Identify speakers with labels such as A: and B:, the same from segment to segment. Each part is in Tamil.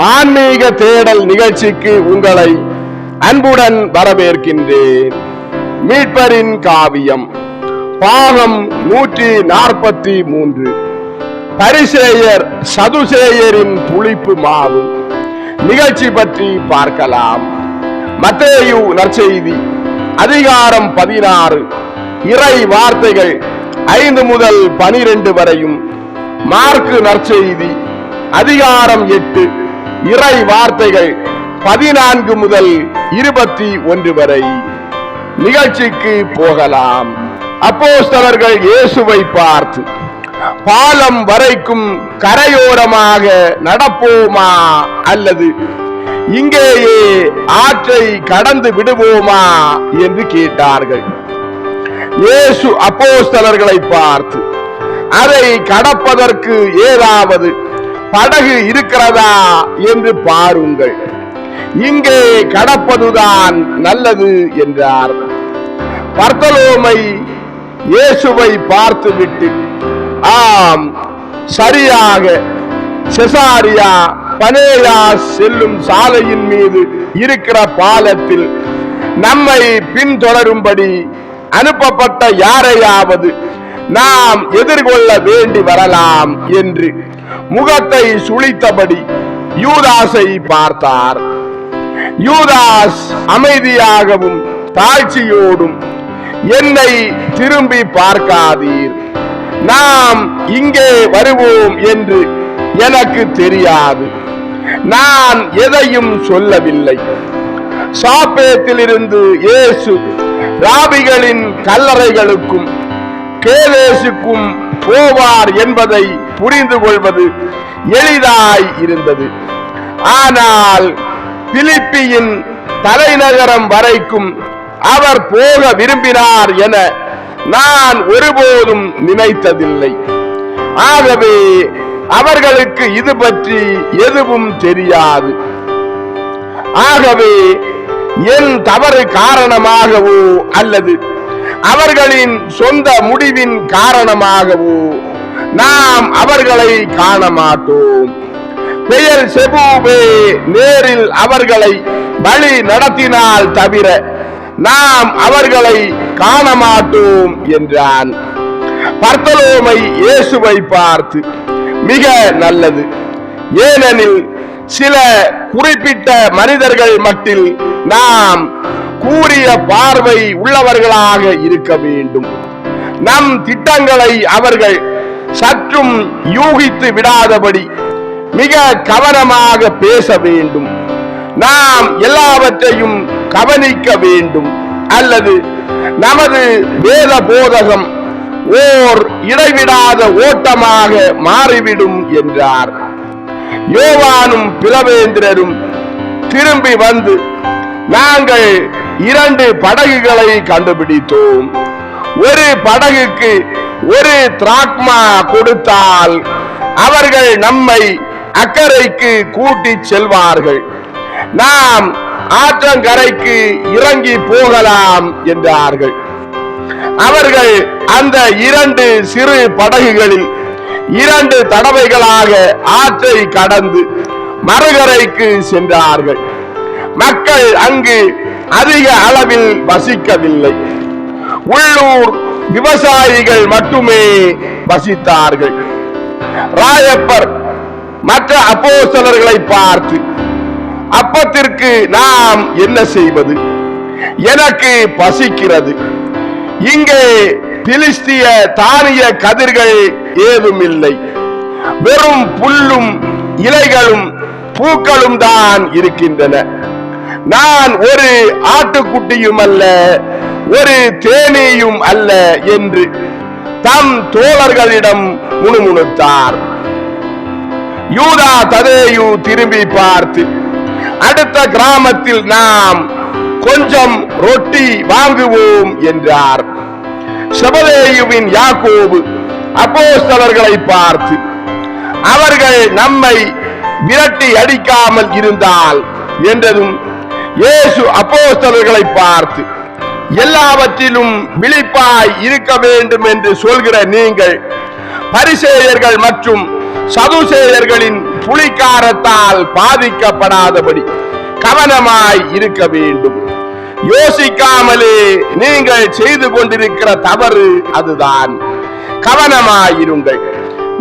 A: ஆன்மீக தேடல் நிகழ்ச்சிக்கு உங்களை அன்புடன் வரவேற்கின்றேன். மீட்பரின் காவியம் பாகம் 143. பரிசேயர் சதுசேயரின் புளிப்பு மாவு நிகழ்ச்சி பற்றி பார்க்கலாம். மத்தேயு நற்செய்தி அதிகாரம் 16 இறை வார்த்தைகள் 5 முதல் 12 வரையும், மார்க்கு நற்செய்தி அதிகாரம் 8 இறை வார்த்தைகள் 14 முதல் 21 வரை. நிகழ்ச்சிக்கு போகலாம். அப்போஸ்தலர்கள் இயேசுவை பார்த்து, பாலம் வரைக்கும் கரையோரமாக நடப்போமா அல்லது இங்கேயே ஆற்றை கடந்து விடுவோமா என்று கேட்டார்கள். இயேசு அப்போஸ்தலர்களை பார்த்து, அதை கடப்பதற்கு ஏதாவது படகு இருக்கிறதா என்று பாருங்கள், இங்கே கடப்பதுதான் நல்லது என்றார். பர்த்தலோமை இயேசுவை பார்த்துவிட்டு, ஆம், சரியாக செசாரியா பனேயா செல்லும் சாலையின் மீது இருக்கிற பாலத்தில் நம்மை பின்தொடரும்படி அனுப்பப்பட்ட யாரையாவது நாம் எதிர்கொள்ள வேண்டி வரலாம் என்று முகத்தை சுளித்தபடி யூதாஸை பார்த்தார். யூதாஸ் அமைதியாகவும் தாழ்ச்சியோடும், என்னை திரும்பி பார்க்காதீர், நாம் இங்கே வருவோம் என்று எனக்கு தெரியாது, நான் எதையும் சொல்லவில்லை. சாப்பேத்திலிருந்து இயேசு ராபிகளின் கல்லறைகளுக்கும் கேதேசுக்கும் போவார் என்பதை புரிந்து கொள்வது எளிதாய் இருந்தது. ஆனால் பிலிப்பியின் தலைநகரம் வரைக்கும் அவர் போக விரும்பினார் என நான் ஒருபோதும் நினைத்ததில்லை. ஆகவே அவர்களுக்கு இது பற்றி எதுவும் தெரியாது. ஆகவே என் தவறு காரணமாகவோ அல்லது அவர்களின் சொந்த முடிவின் காரணமாகவோ நாம் அவர்களை காண மாட்டோம். பெயர் செபூவே நேரில் அவர்களை வழி நடத்தினால் தவிர நாம் அவர்களை காண மாட்டோம் என்றான். பர்த்தலோமை இயேசுவை பார்த்து, மிக நல்லது, ஏனெனில் சில குறிப்பிட்ட மனிதர்கள் மட்டில் நாம் கூறிய பார்வை உள்ளவர்களாக இருக்க வேண்டும். நம் திட்டங்களை அவர்கள் சற்றும் யூகித்து விடாதபடி மிக கவனமாக பேச வேண்டும். நாம் எல்லாவற்றையும் கவனிக்க வேண்டும், அல்லது நமது வேத போதகம் ஓர் இடைவிடாத ஓட்டமாக மாறிவிடும் என்றார். யோவானும் பிலவேந்திரரும் திரும்பி வந்து, நாங்கள் 2 படகுகளை கண்டுபிடித்தோம், ஒரு படகுக்கு 1 திராக்மா கொடுத்தால் அவர்கள் நம்மை அக்கறைக்கு கூட்டிச் செல்வார்கள், நாம் ஆற்றங்கரைக்கு இறங்கி போகலாம் என்றார்கள். அவர்கள் அந்த 2 சிறு படகுகளில் 2 தடவைகளாக ஆற்றை கடந்து மறுகரைக்கு சென்றார்கள். மக்கள் அங்கு அதிக அளவில் வசிக்கவில்லை. உள்ளூர் விவசாயிகள் மட்டுமே வசித்தார்கள். ராயப்பர் மற்ற அப்போஸ்தலர்களை பார்த்து, அப்பத்திற்கு நாம் என்ன செய்வது? எனக்கு பசிக்கிறது. இங்கே பிலிஸ்திய தானிய கதிர்கள் ஏதும் இல்லை, வெறும் புல்லும் இலைகளும் பூக்களும் தான் இருக்கின்றன. நான் ஒரு ஆட்டுக்குட்டியும் அல்ல, ஒரு தேனீயும் அல்ல என்று தம் தோழர்களிடம் முணுமுணுத்தார். யூதா ததேயு திரும்பி பார்த்து, அடுத்த கிராமத்தில் நாம் கொஞ்சம் ரொட்டி வாங்குவோம் என்றார். செபதேயுவின் யாக்கோபு அப்போஸ்தலர்களை பார்த்து, அவர்கள் நம்மை விரட்டி அடிக்காமல் இருந்தால் என்றதும், இயேசு அப்போஸ்தலர்களை பார்த்து, எல்லாவற்றிலும் விழிப்பாய் இருக்க வேண்டும் என்று சொல்கிற நீங்கள் பரிசேயர்கள் மற்றும் சதுசேயர்களின் புலிக்காரத்தால் பாதிக்கப்படாதபடி கவனமாய் இருக்க வேண்டும். யோசிக்காமலே நீங்கள் செய்து கொண்டிருக்கிற தவறு அதுதான். கவனமாயிருங்கள்,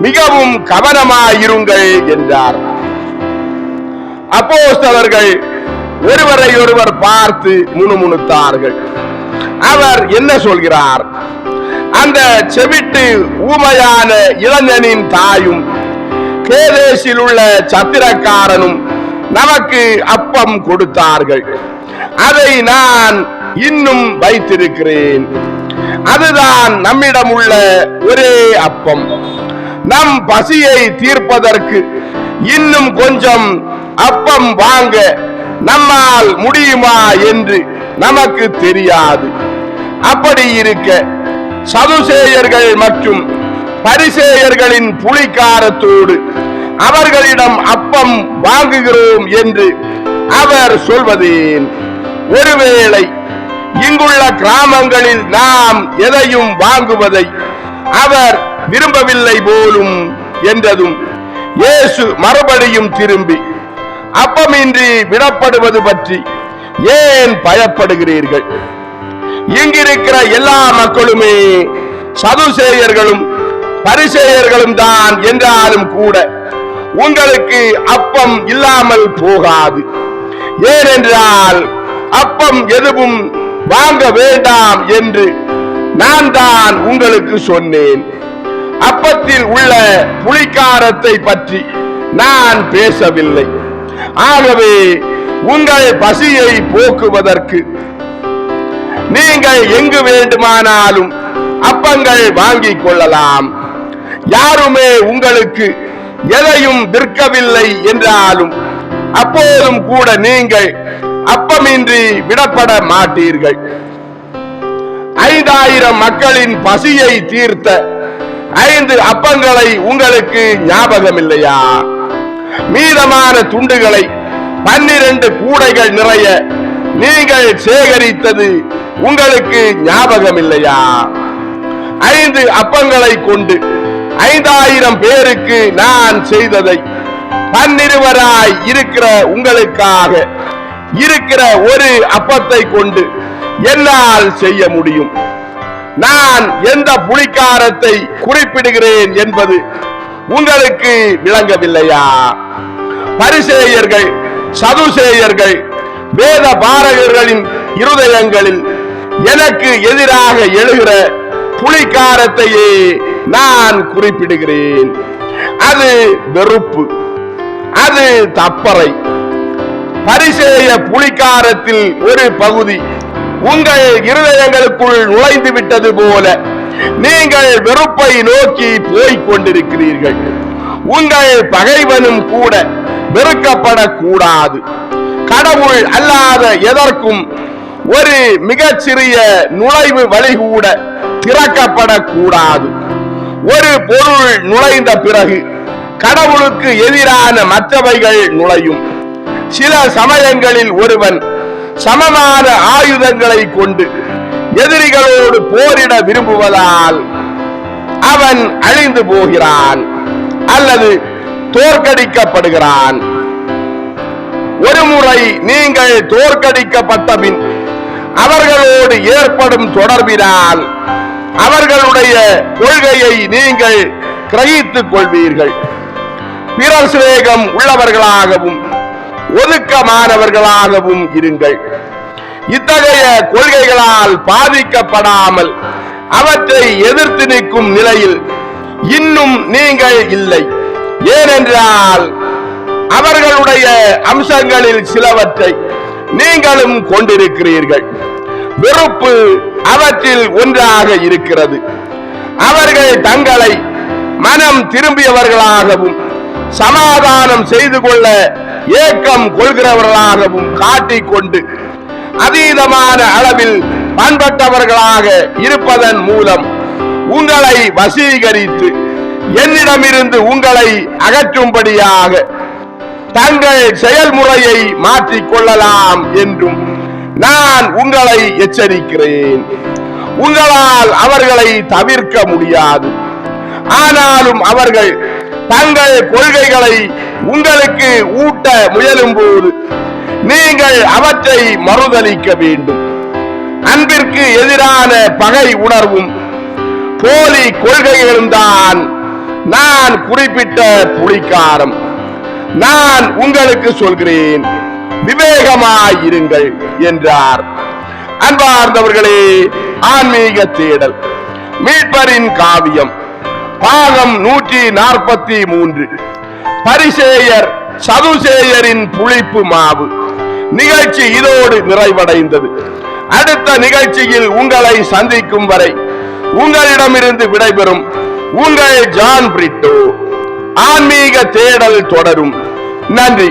A: மிகவும் கவனமாயிருங்கள் என்றார். அப்போஸ்தலர்கள் ஒருவரை ஒருவர் பார்த்து முணுமுணுத்தார்கள். அவர் என்ன சொல்கிறார்? அந்த செவிட்டு ஊமையான இளைஞனின் தாயும் கேதேசில் உள்ள சத்திரக்காரனும் நமக்கு அப்பம் கொடுத்தார்கள். அதை நான் இன்னும் வைத்திருக்கிறேன். அதுதான் நம்மிடம் உள்ள ஒரே அப்பம். நம் பசியை தீர்ப்பதற்கு இன்னும் கொஞ்சம் அப்பம் வாங்க நம்மால் முடியுமா என்று நமக்கு தெரியாது. அப்படி இருக்க சதுசேயர்கள் மற்றும் பரிசேயர்களின் புலிக்காரத்தோடு அவர்களிடம் அப்பம் வாங்குகிறோம் என்று அவர் சொல்வதேன்? ஒருவேளை இங்குள்ள கிராமங்களில் நாம் எதையும் வாங்குவதை அவர் விரும்பவில்லை போலும் என்றதும் இயேசு மறுபடியும் திரும்பி, அப்பமின்றி விடப்படுவது பற்றி ஏன் பயப்படுகிறீர்கள்? இங்கிருக்கிற எல்லா மக்களுமே சதுசேயர்களும் பரிசேயர்களும் தான் என்றாலும் கூட உங்களுக்கு அப்பம் இல்லாமல் போகாது. ஏனென்றால் அப்பம் எதுவும் வாங்க வேண்டாம் என்று நான் தான் உங்களுக்கு சொன்னேன். அப்பத்தில் உள்ள புலிக்காரத்தை பற்றி நான் பேசவில்லை. ஆகவே உங்கள் பசியை போக்குவதற்கு நீங்கள் எங்கு வேண்டுமானாலும் அப்பங்கள் வாங்கிக் கொள்ளலாம். யாருமே உங்களுக்கு எதையும் விற்கவில்லை என்றாலும் அப்போதும் கூட நீங்கள் அப்பமின்றி விடப்பட மாட்டீர்கள். 5000 மக்களின் பசியை தீர்த்த 5 அப்பங்களை உங்களுக்கு ஞாபகம் இல்லையா? மீதமான துண்டுகளை 12 கூடைகள் நிறைய நீங்கள் சேகரித்தது உங்களுக்கு ஞாபகம் இல்லையா? 5 அப்பங்களை கொண்டு 5000 பேருக்கு நான் செய்ததை 12 இருக்கிற உங்களுக்காக இருக்கிற ஒரு அப்பத்தை கொண்டு என்னால் செய்ய முடியும். நான் எந்த புலிக்காரத்தை குறிப்பிடுகிறேன் என்பது உங்களுக்கு விளங்கவில்லையா? பரிசேயர்கள் சதுசேயர்கள் வேத பாரகர்களின் இருதயங்களில் எனக்கு எதிராக எழுகிற புலிக்காரத்தையே நான் குறிப்பிடுகிறேன். அது வெறுப்பு, அது தப்பறை. பரிசேய புலிக்காரத்தில் ஒரு பகுதி உங்கள் இருதயங்களுக்குள் நுழைந்து விட்டது போல நீங்கள் வெறுப்பை நோக்கி போய்க் கொண்டிருக்கிறீர்கள். உங்கள் பகைவனும் கூட வெறுக்கப்படக்கூடாது. கடவுள் அல்லாத எதற்கும் ஒரு மிகச்சிறிய நுழைவு வழி கூட திறக்கப்படக்கூடாது. ஒரு பொருள் நுழைந்த பிறகு கடவுளுக்கு எதிரான மற்றவைகள் நுழையும். சில சமயங்களில் ஒருவன் சமமான ஆயுதங்களை கொண்டு எதிரிகளோடு போரிட விரும்புவதால் அவன் அழிந்து போகிறான் அல்லது தோற்கடிக்கப்படுகிறான். ஒருமுறை நீங்கள் தோற்கடிக்கப்பட்ட பின் அவர்களோடு ஏற்படும் தொடர்பினால் அவர்களுடைய கொள்கையை நீங்கள் கிரகித்துக் கொள்வீர்கள். பிறர் சிநேகம் உள்ளவர்களாகவும் ஒதுக்கமானவர்களாகவும் இருங்கள். இத்தகைய கொள்கைகளால் பாதிக்கப்படாமல் அவற்றை எதிர்த்து நிற்கும் நிலையில் இன்னும் நீங்கள் இல்லை. ஏனென்றால் அவர்களுடைய அம்சங்களில் சிலவற்றை நீங்களும் கொண்டிருக்கிறீர்கள். வெறுப்பு அவற்றில் ஒன்றாக இருக்கிறது. அவர்கள் தங்களை மனம் திரும்பியவர்களாகவும் சமாதானம் செய்து கொள்ள ஏக்கம் கொள்கிறவர்களாகவும் காட்டிக்கொண்டு அதீதமான அளவில் பண்பட்டவர்களாக இருப்பதன் மூலம் உங்களை வசீகரித்து என்னிடமிருந்து உங்களை அகற்றும்படியாக தங்கள் செயல்முறையை மாற்றிக் கொள்ளலாம் என்றும் நான் உங்களை எச்சரிக்கிறேன். உங்களால் அவர்களை தவிர்க்க முடியாது. ஆனாலும் அவர்கள் தங்கள் கொள்கைகளை உங்களுக்கு ஊட்ட முயலும் போது நீங்கள் அவற்றை மறுதலிக்க வேண்டும். அன்பிற்கு எதிரான பகை உணர்வும் போலி கொள்கைகளும் தான் நான் குறிப்பிட்ட புலிக்காரம். நான் உங்களுக்கு சொல்கிறேன், விவேகமாயிருங்கள் என்றார். அன்பார்ந்தவர்களே, ஆன்மீக தேடல் மீட்பரின் காவியம் பாகம் 143 பரிசேயர் சதுசேயரின் புளிப்பு மாவு நிகழ்ச்சி இதோடு நிறைவடைந்தது. அடுத்த நிகழ்ச்சியில் உங்களை சந்திக்கும் வரை உங்களிடமிருந்து விடைபெறும் உங்கள் ஜான் பிரிட்டோ. ஆன்மீக தேடல் தொடரும். நன்றி.